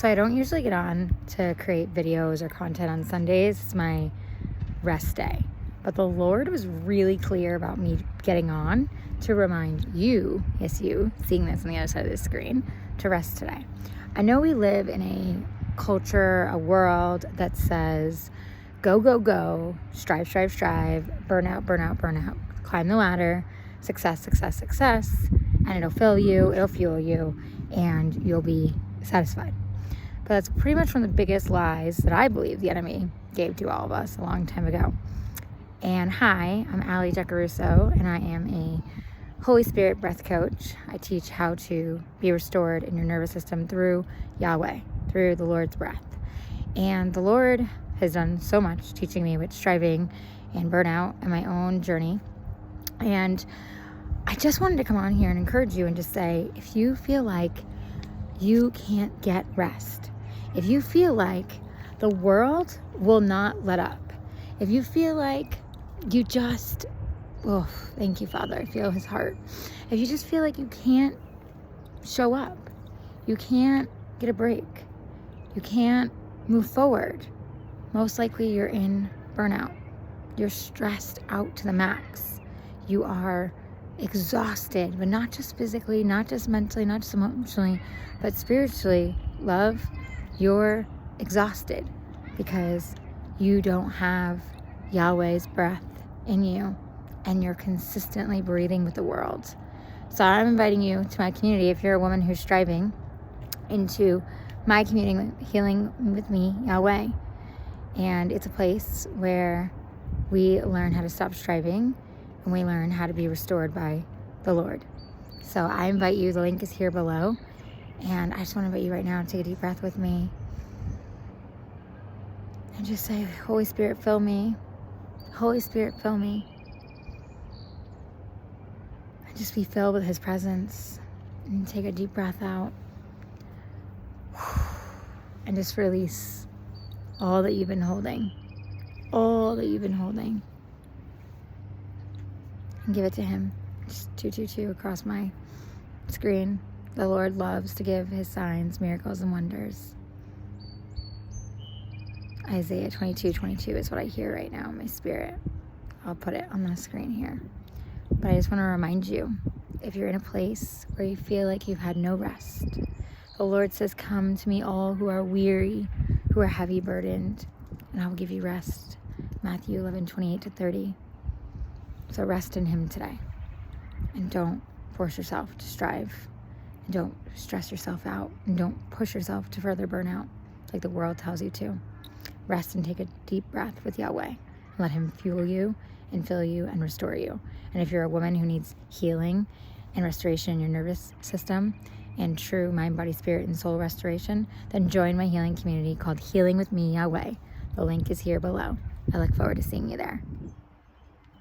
So I don't usually get on to create videos or content on Sundays. It's my rest day. But the Lord was really clear about me getting on to remind you, yes, you, seeing this on the other side of the screen, to rest today. I know we live in a culture, a world that says, go, go, go, strive, strive, strive, burn out, burn out, burn out, climb the ladder, success, success, success, and it'll fill you, it'll fuel you, and you'll be satisfied. But that's pretty much one of the biggest lies that I believe the enemy gave to all of us a long time ago. And hi, I'm Ali the Activator, and I am a Holy Spirit breath coach. I teach how to be restored in your nervous system through Yahweh, through the Lord's breath. And the Lord has done so much teaching me with striving and burnout and my own journey. And I just wanted to come on here and encourage you and just say, if you feel like you can't get rest, if you feel like the world will not let up, if you feel like you just, oh, thank you, Father, I feel his heart. If you just feel like you can't show up, you can't get a break, you can't move forward, most likely you're in burnout. You're stressed out to the max. You are exhausted, but not just physically, not just mentally, not just emotionally, but spiritually. Love, you're exhausted because you don't have Yahweh's breath in you and you're consistently breathing with the world. So I'm inviting you to my community, if you're a woman who's striving, into my community, Healing with Me, Yahweh. And it's a place where we learn how to stop striving and we learn how to be restored by the Lord. So I invite you, the link is here below. And I just want to invite you right now to take a deep breath with me and just say, Holy Spirit, fill me. Holy Spirit, fill me. And just be filled with his presence. And take a deep breath out. And just release all that you've been holding. All that you've been holding. And give it to him. Just 222 across my screen. The Lord loves to give his signs, miracles, and wonders. Isaiah 22:22 is what I hear right now in my spirit. I'll put it on the screen here. But I just want to remind you, if you're in a place where you feel like you've had no rest, the Lord says, come to me all who are weary, who are heavy burdened, and I will give you rest. Matthew 11:28-30. So rest in him today. And don't force yourself to strive. And don't stress yourself out. And don't push yourself to further burnout like the world tells you to. Rest and take a deep breath with Yahweh. And let him fuel you and fill you and restore you. And if you're a woman who needs healing and restoration in your nervous system and true mind, body, spirit, and soul restoration, then join my healing community called Healing with Me, Yahweh. The link is here below. I look forward to seeing you there.